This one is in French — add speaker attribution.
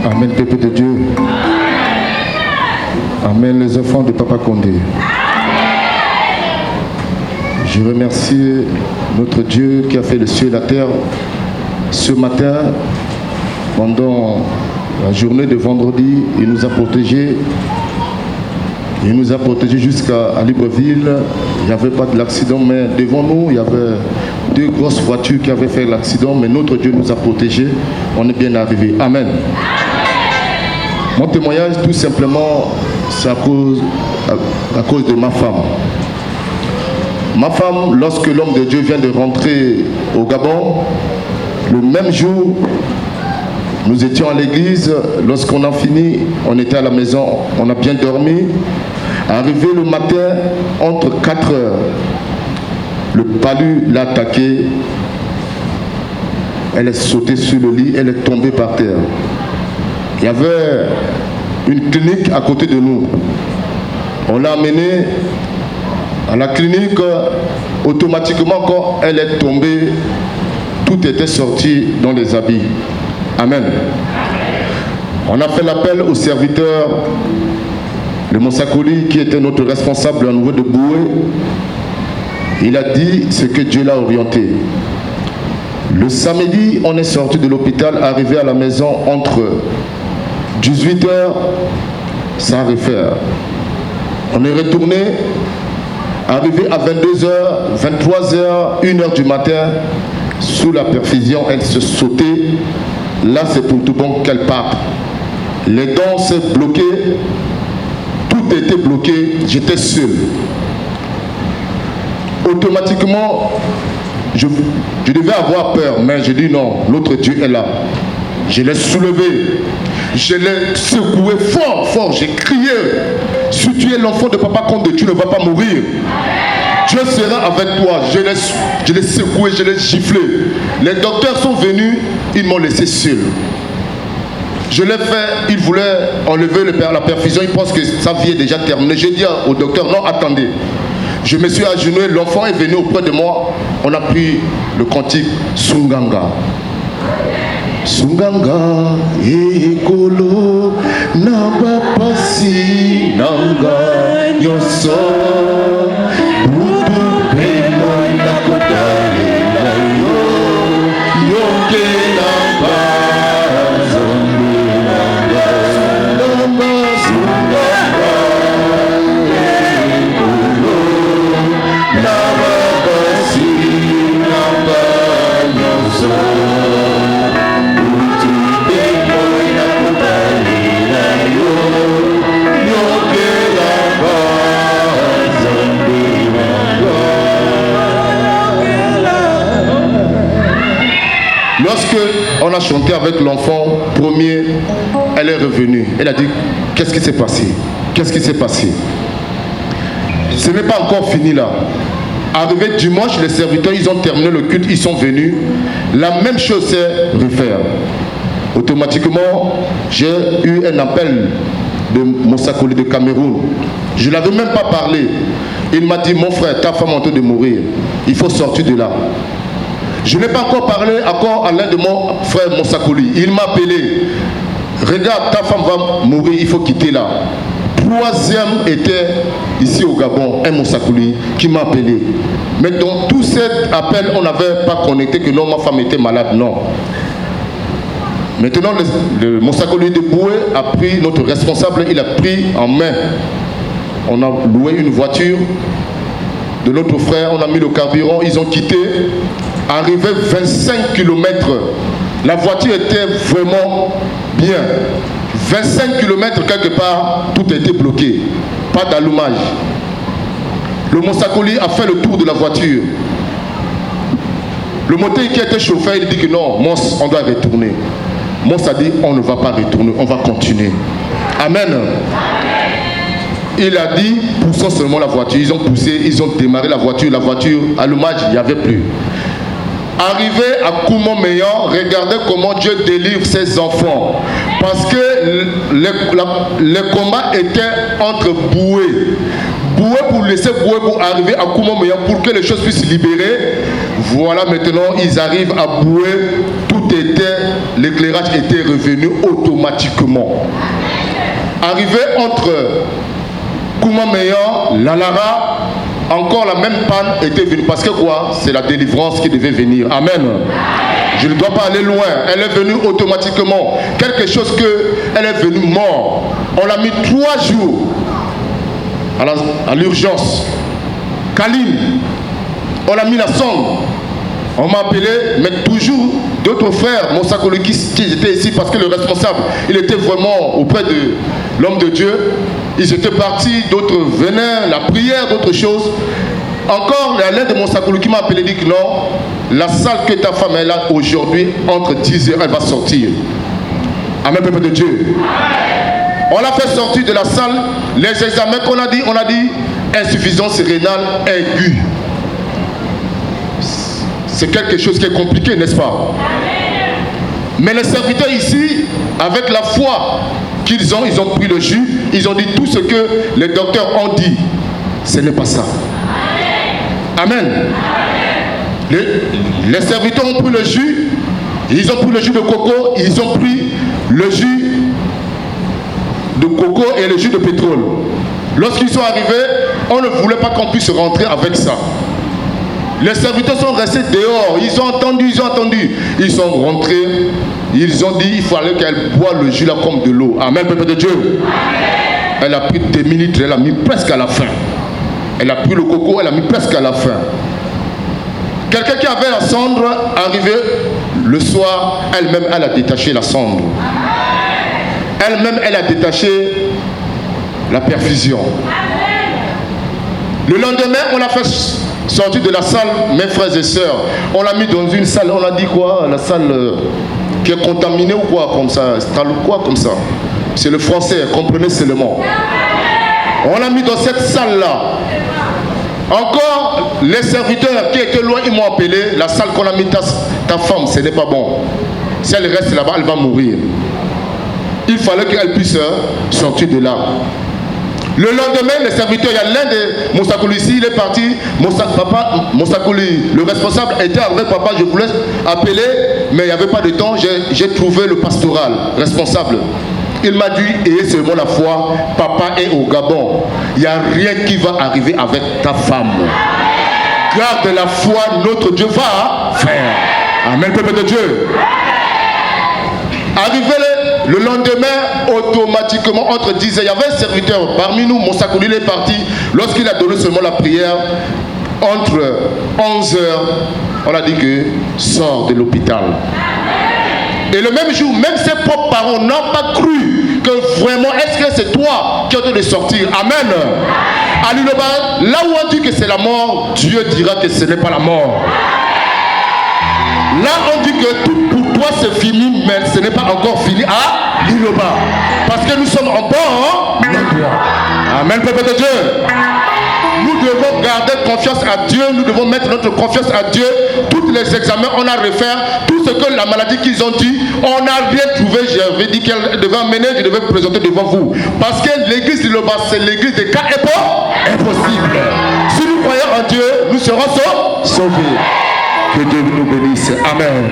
Speaker 1: Amen, peuple de Dieu. Amen, les enfants de Papa Condé. Je remercie notre Dieu qui a fait le ciel et la terre ce matin, pendant la journée de vendredi. Il nous a protégés. Il nous a protégés jusqu'à Libreville. Il n'y avait pas de l'accident, mais devant nous, il y avait deux grosses voitures qui avaient fait l'accident, mais notre Dieu nous a protégés. On est bien arrivés. Amen. Mon témoignage, tout simplement, c'est à cause de ma femme. Ma femme, lorsque l'homme de Dieu vient de rentrer au Gabon, le même jour, nous étions à l'église. Lorsqu'on a fini, on était à la maison, on a bien dormi. Arrivé le matin, entre 4 heures, le palu l'a attaquée. Elle est sautée sur le lit, elle est tombée par terre. Il y avait une clinique à côté de nous. On l'a amenée à la clinique. Automatiquement, quand elle est tombée, tout était sorti dans les habits. Amen. On a fait l'appel au serviteur de Monsakoli, qui était notre responsable au niveau de Boué. Il a dit ce que Dieu l'a orienté. Le samedi, on est sorti de l'hôpital, arrivé à la maison entre 18h sans refaire. On est retourné, arrivé à 22h, 23h, 1h du matin, sous la perfusion, elle se sautait. Là, c'est pour tout bon qu'elle parte. Les dents s'est bloquées, tout était bloqué, j'étais seul. Automatiquement, je devais avoir peur, mais je dis non, l'autre Dieu est là. Je l'ai soulevé, je l'ai secoué fort, fort, j'ai crié. Si tu es l'enfant de Papa Condé, tu ne vas pas mourir. Dieu sera avec toi. Je l'ai secoué, je l'ai giflé. Les docteurs sont venus, ils m'ont laissé seul. Je l'ai fait, ils voulaient enlever la perfusion, ils pensent que sa vie est déjà terminée. J'ai dit au docteur, non, attendez. Je me suis agenouillé, l'enfant est venu auprès de moi. On a pris le cantique Sunganga. Sunganga, ekolo, namba pasi, nanga, nyoso. On a chanté avec l'enfant premier, elle est revenue. Elle a dit, qu'est-ce qui s'est passé? Qu'est-ce qui s'est passé? Ce n'est pas encore fini là. Arrivé dimanche, les serviteurs, ils ont terminé le culte, ils sont venus. La même chose s'est refaire. Automatiquement, j'ai eu un appel de Monsakoli de Cameroun. Je ne l'avais même pas parlé. Il m'a dit, mon frère, ta femme est en train de mourir. Il faut sortir de là. Je n'ai pas encore parlé à l'un de mon frère Monsakoli. Il m'a appelé. Regarde, ta femme va mourir, il faut quitter là. Troisième était ici au Gabon, un Monsakoli qui m'a appelé. Mais dans tout cet appel, on n'avait pas connecté que non, ma femme était malade, non. Maintenant, le Monsakoli de Boué a pris, notre responsable, il a pris en main. On a loué une voiture de notre frère, on a mis le carburant, ils ont quitté. Arrivé 25 km, la voiture était vraiment bien. 25 km quelque part, tout a été bloqué. Pas d'allumage. Le Monsakoli a fait le tour de la voiture. Le moteur qui était chauffeur, il dit que non, Mons, on doit retourner. Mons a dit, on ne va pas retourner, on va continuer. Amen. Il a dit, poussons seulement la voiture. Ils ont poussé, ils ont démarré la voiture, allumage, il n'y avait plus. Arrivé à Koumoméan, regardez comment Dieu délivre ses enfants. Parce que le combat était entre Boué. Boué pour laisser Boué pour arriver à Koumoméan pour que les choses puissent se libérer. Voilà, maintenant, ils arrivent à bouer. Tout était, l'éclairage était revenu automatiquement. Arrivé entre Koumameyan, Lalara, encore la même panne était venue. Parce que quoi? C'est la délivrance qui devait venir. Amen. Je ne dois pas aller loin. Elle est venue automatiquement. Quelque chose qu'elle est venue mort. On l'a mis 3 jours à l'urgence. Kaline, on l'a mis la sonde. On m'a appelé, mais toujours d'autres frères, Monsakoli, qui étaient ici parce que le responsable, il était vraiment auprès de l'homme de Dieu. Ils étaient partis, d'autres venaient, la prière, d'autres choses. Encore, la lettre de Monsakoli qui m'a appelé dit que non, la salle que ta femme est là aujourd'hui, entre 10h, elle va sortir. Amen, peuple de Dieu. On l'a fait sortir de la salle. Les examens qu'on a dit, on a dit insuffisance rénale aiguë. C'est quelque chose qui est compliqué, n'est-ce pas? Mais les serviteurs ici, avec la foi qu'ils ont, ils ont pris le jus, ils ont dit tout ce que les docteurs ont dit. Ce n'est pas ça. Amen. Les serviteurs ont pris le jus, ils ont pris le jus de coco, ils ont pris le jus de coco et le jus de pétrole. Lorsqu'ils sont arrivés, on ne voulait pas qu'on puisse rentrer avec ça. Les serviteurs sont restés dehors, ils ont entendu. Ils sont rentrés, ils ont dit il fallait qu'elle boive le jus là comme de l'eau. Amen, peuple de Dieu. Elle a pris 2 minutes, elle a mis presque à la fin. Elle a pris le coco, elle a mis presque à la fin. Quelqu'un qui avait la cendre, arrivé le soir, elle-même, elle a détaché la cendre. Elle-même, elle a détaché la perfusion. Le lendemain, on a fait sortir de la salle, mes frères et sœurs. On l'a mis dans une salle, on a dit quoi? La salle qui est contaminée ou quoi comme ça? Quoi comme ça? C'est le français, comprenez seulement. On l'a mis dans cette salle-là. Encore, les serviteurs qui étaient loin, ils m'ont appelé. La salle qu'on a mis ta femme, ce n'est pas bon. Si elle reste là-bas, elle va mourir. Il fallait qu'elle puisse sortir de là. Le lendemain, les serviteurs, il y a l'un de Monsakoli ici, il est parti. Papa, Monsakoli, le responsable était avec papa, je voulais appeler, mais il n'y avait pas de temps. J'ai trouvé le pastoral responsable. Il m'a dit, ayez seulement la foi, papa est au Gabon. Il n'y a rien qui va arriver avec ta femme. Garde la foi, notre Dieu va faire. Amen, peuple de Dieu. Arrivé le lendemain, automatiquement, entre 10h, il y avait un serviteur parmi nous, Monsakoli, il est parti. Lorsqu'il a donné seulement la prière, entre 11h, on a dit que sort de l'hôpital. Et le même jour, même ses propres parents n'ont pas cru que vraiment, est-ce que c'est toi qui as de sortir? Amen. À Liloba, là où on dit que c'est la mort, Dieu dira que ce n'est pas la mort. Là, on dit que tout pour toi c'est fini, mais ce n'est pas encore fini à Liloba. Parce que nous sommes en bon endroit. Amen, peuple de Dieu. Nous devons garder confiance à Dieu, nous devons mettre notre confiance à Dieu. Tous les examens, on a refait, tout ce que la maladie qu'ils ont dit, on n'a rien trouvé. J'avais dit qu'elle devait amener, je devais présenter devant vous. Parce que l'église de Liloba, c'est l'église des cas impossibles. Si nous croyons en Dieu, nous serons sauvés. Que Dieu nous bénisse. Amen.